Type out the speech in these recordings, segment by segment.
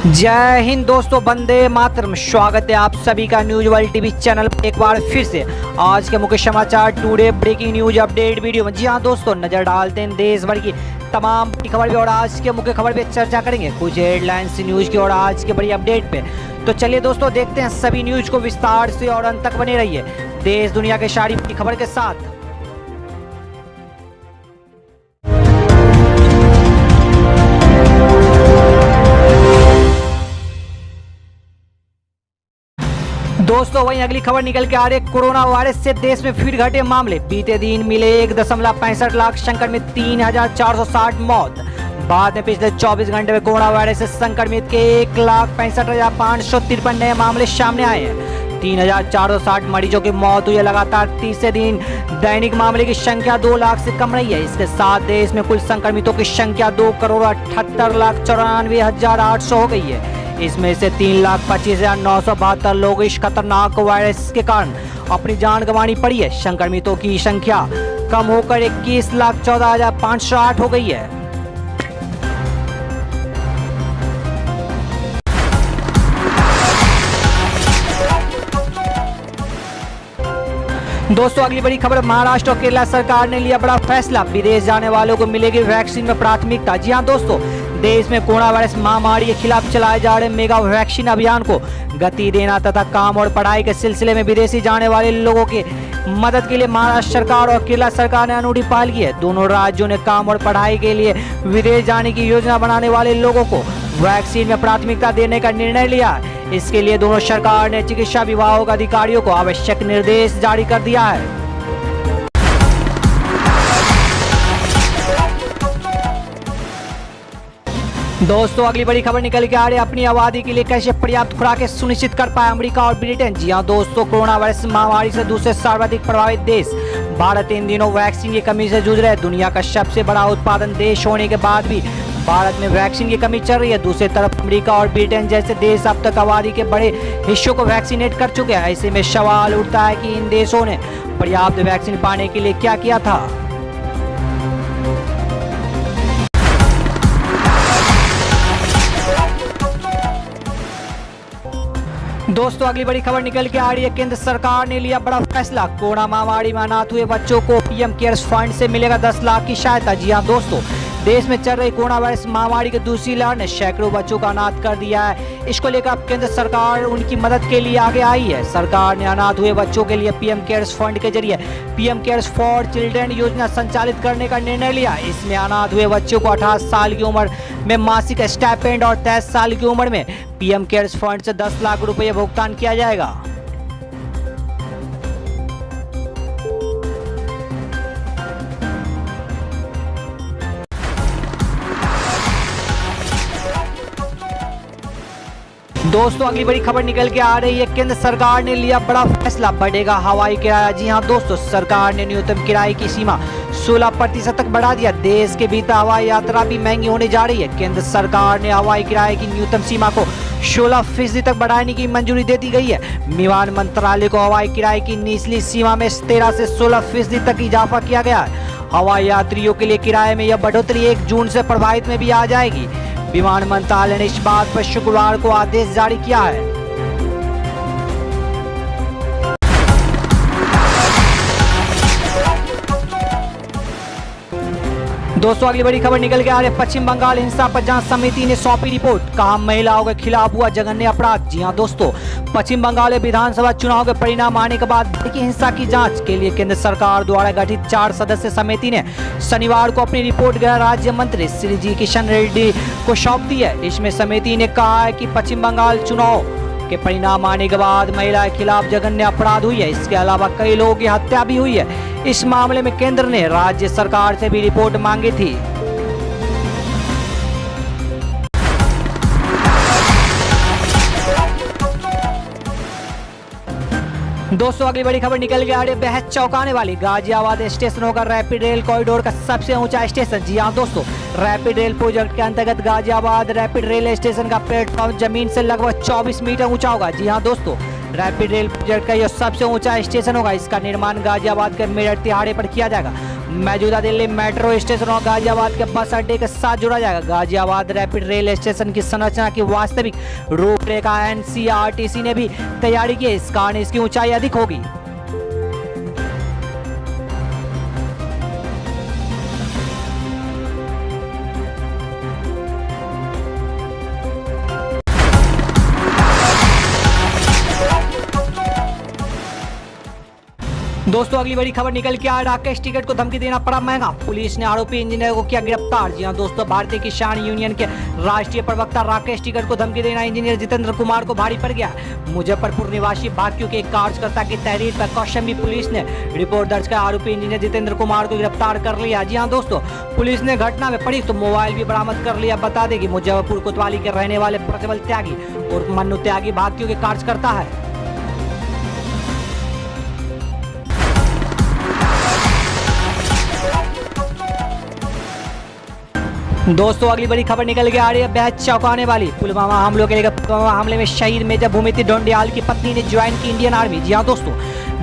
जय हिंद दोस्तों, वंदे मातरम। स्वागत है आप सभी का न्यूज वर्ल्ड टीवी चैनल पर एक बार फिर से। आज के मुख्य समाचार today breaking news update video में। जी हाँ दोस्तों, नजर डालते हैं देश भर की तमाम बड़ी खबर पे और आज के मुख्य खबर पे चर्चा करेंगे कुछ हेडलाइंस न्यूज की और आज के बड़ी अपडेट पे। तो चलिए दोस्तों, देखते हैं सभी न्यूज को विस्तार से और अंत तक बने रहिए देश दुनिया के सारी बड़ी खबर के साथ। दोस्तों वहीं अगली खबर निकल के आ रही है, कोरोना वायरस से देश में फिर घटे मामले। बीते दिन मिले 1.65 लाख संक्रमित, 3,460 मौत। बाद में पिछले 24 घंटे में कोरोना वायरस से संक्रमित के 1,65,553 नए मामले सामने आए हैं। 3,460 मरीजों की मौत हुई है। लगातार तीसरे दिन दैनिक मामले की संख्या 2 लाख से कम रही है। इसके साथ देश में कुल संक्रमितों की संख्या 2,78,94,800 हो गई है। इसमें से 3,25,972 लोग इस खतरनाक वायरस के कारण अपनी जान गंवानी पड़ी है। संक्रमितों की संख्या कम होकर 21,14,508 हो गई है। दोस्तों अगली बड़ी खबर, महाराष्ट्र और केरला सरकार ने लिया बड़ा फैसला। विदेश जाने वालों को मिलेगी वैक्सीन में प्राथमिकता। जी हां दोस्तों, देश में कोरोना वायरस महामारी के खिलाफ चलाए जा रहे मेगा वैक्सीन अभियान को गति देना तथा काम और पढ़ाई के सिलसिले में विदेशी जाने वाले लोगों की मदद के लिए महाराष्ट्र सरकार और केरला सरकार ने अनूठी पहल की है। दोनों राज्यों ने काम और पढ़ाई के लिए विदेश जाने की योजना बनाने वाले लोगों को वैक्सीन में प्राथमिकता देने का निर्णय लिया है। इसके लिए दोनों सरकार ने चिकित्सा विभाग के अधिकारियों को आवश्यक निर्देश जारी कर दिया है। दोस्तों अगली बड़ी खबर निकल के आ रही है, अपनी आबादी के लिए कैसे पर्याप्त खुराकें सुनिश्चित कर पाए अमेरिका और ब्रिटेन। जी हां दोस्तों, कोरोना वायरस महामारी से दूसरे सर्वाधिक प्रभावित देश भारत इन दिनों वैक्सीन की कमी से जूझ रहा है। दुनिया का सबसे बड़ा उत्पादन देश होने के बाद भी भारत में वैक्सीन की कमी चल रही है। दूसरी तरफ अमेरिका और ब्रिटेन जैसे देश अब तक आबादी के बड़े हिस्सों को वैक्सीनेट कर चुके हैं। ऐसे में सवाल उठता है कि इन देशों ने पर्याप्त वैक्सीन पाने के लिए क्या किया था। दोस्तों अगली बड़ी खबर निकल के आ रही है, केंद्र सरकार ने लिया बड़ा फैसला। कोरोना महामारी में अनाथ हुए बच्चों को पीएम केयर्स फंड से मिलेगा 10 लाख की सहायता। जी हां दोस्तों, देश में चल रही कोरोना वायरस महामारी की दूसरी लहर ने सैकड़ों बच्चों का अनाथ कर दिया है। इसको लेकर अब केंद्र सरकार उनकी मदद के लिए आगे आई है। सरकार ने अनाथ हुए बच्चों के लिए पीएम केयर्स फंड के जरिए पीएम केयर्स फॉर चिल्ड्रन योजना संचालित करने का निर्णय लिया। इसमें अनाथ हुए बच्चों को 18 साल की उम्र में मासिक स्टाइपेंड और 23 साल की उम्र में पीएम केयर्स फंड से 10 लाख रुपए भुगतान किया जाएगा। दोस्तों अगली बड़ी खबर निकल के आ रही है, केंद्र सरकार ने लिया बड़ा फैसला, बढ़ेगा हवाई किराया। जी हां दोस्तों, सरकार ने न्यूनतम किराए की सीमा 16% तक बढ़ा दिया। देश के भीतर हवाई यात्रा भी महंगी होने जा रही है। केंद्र सरकार ने हवाई किराए की न्यूनतम सीमा को 16% तक बढ़ाने की मंजूरी दे दी गई है। विमान मंत्रालय को हवाई किराए की निचली सीमा में 13 से 16% तक इजाफा किया गया है। हवाई यात्रियों के लिए किराए में यह बढ़ोतरी 1 जून से प्रभावित में भी आ जाएगी। विमान मंत्रालय ने इस बात पर शुक्रवार को आदेश जारी किया है। दोस्तों अगली बड़ी खबर निकल के आ रही है, पश्चिम बंगाल हिंसा पर जांच समिति ने सौंपी रिपोर्ट। कहा महिलाओं के खिलाफ हुआ जघन्य अपराध। जी हां दोस्तों, पश्चिम बंगाल विधानसभा चुनाव के परिणाम आने के बाद की हिंसा की जांच के लिए केंद्र सरकार द्वारा गठित 4 सदस्य समिति ने शनिवार को अपनी रिपोर्ट गृह राज्य मंत्री श्री जी किशन रेड्डी को सौंप दी है। इसमें समिति ने कहा है कि पश्चिम बंगाल चुनाव के परिणाम आने के बाद महिला के खिलाफ जघन्य अपराध हुई है। इसके अलावा कई लोगों की हत्या भी हुई है। इस मामले में केंद्र ने राज्य सरकार से भी रिपोर्ट मांगी थी। दोस्तों अगली बड़ी खबर निकल के आ रही है, बेहद चौंकाने वाली। गाजियाबाद स्टेशन होगा रैपिड रेल कॉरिडोर का सबसे ऊंचा स्टेशन। जी हां दोस्तों, रैपिड रेल प्रोजेक्ट के अंतर्गत गाजियाबाद रैपिड रेल स्टेशन का प्लेटफॉर्म जमीन से लगभग 24 मीटर ऊंचा होगा। जी हां दोस्तों, रैपिड रेल प्रोजेक्ट का यह सबसे ऊंचा स्टेशन होगा। इसका निर्माण गाजियाबाद के मेरठ तिहाड़े पर किया जाएगा। मौजूदा दिल्ली मेट्रो स्टेशन और गाजियाबाद के बस अड्डे के साथ जुड़ा जाएगा। गाजियाबाद रैपिड रेल स्टेशन की संरचना की वास्तविक रूपरेखा एनसीआरटीसी ने भी तैयारी की है। इस कारण इसकी ऊंचाई अधिक होगी। दोस्तों अगली बड़ी खबर निकल के आ राकेश टिकैत को धमकी देना पड़ा महंगा। पुलिस ने आरोपी इंजीनियर को किया गिरफ्तार। जी हां दोस्तों, भारतीय किसान यूनियन के राष्ट्रीय प्रवक्ता राकेश टिकैत को धमकी देना इंजीनियर जितेंद्र कुमार को भारी पड़ गया। मुजफ्फरपुर निवासी भाकियू के एक कार्यकर्ता की तहरीर पर कौशाम्बी पुलिस ने रिपोर्ट दर्ज कर आरोपी इंजीनियर जितेंद्र कुमार को गिरफ्तार कर लिया। जी हाँ दोस्तों, पुलिस ने घटना में पड़ी तो मोबाइल भी बरामद कर लिया। बता दें कि मुजफ्फरपुर कोतवाली के रहने वाले प्रज्वल त्यागी और मन्नू त्यागी भाकियू के कार्यकर्ता है। दोस्तों अगली बड़ी खबर निकल के आ रही है बेहद चौंकाने वाली। पुलवामा हमलों के लेकर पुलवामा हमले में शहीद मेजर भूमिति डोंडियाल की पत्नी ने ज्वाइन की इंडियन आर्मी। जी हां दोस्तों,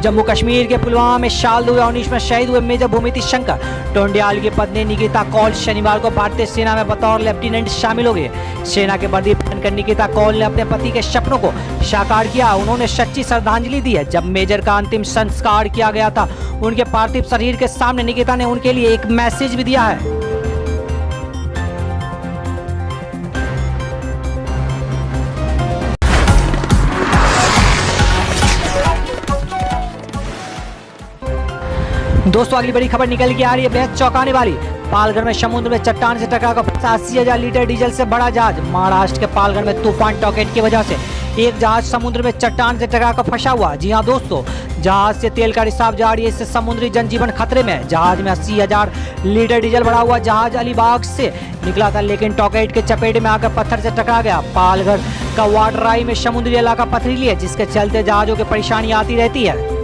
जम्मू कश्मीर के पुलवामा में साल 2019 में शहीद हुए मेजर भूमिति शंकर डोंडियाल की पत्नी निकिता कौल शनिवार को भारतीय सेना में बतौर लेफ्टिनेंट शामिल हो गए। सेना के वर्दी पहनकर निकिता कौल ने अपने पति के सपनों को साकार किया। उन्होंने सच्ची श्रद्धांजलि दी है। जब मेजर का अंतिम संस्कार किया गया था, उनके पार्थिव शरीर के सामने निकिता ने उनके लिए एक मैसेज भी दिया है। दोस्तों अगली बड़ी खबर निकल के आ रही है बेहद चौंकाने वाली। पालघर में समुद्र में चट्टान से टकराकर 85,000 लीटर डीजल से बड़ा जहाज। महाराष्ट्र के पालघर में तूफान टॉकेट की वजह से एक जहाज समुद्र में चट्टान से टकराकर फंसा हुआ। जी हां दोस्तों, जहाज से तेल का रिसाव जारी है। इससे समुद्री जनजीवन खतरे में है। जहाज में 80,000 लीटर डीजल भरा हुआ जहाज अलीबाग से निकला था, लेकिन टॉकेट के चपेट में आकर पत्थर से टकरा गया। पालघर का वाटराई में समुद्री इलाका पथरीली है, जिसके चलते जहाजों की परेशानी आती रहती है।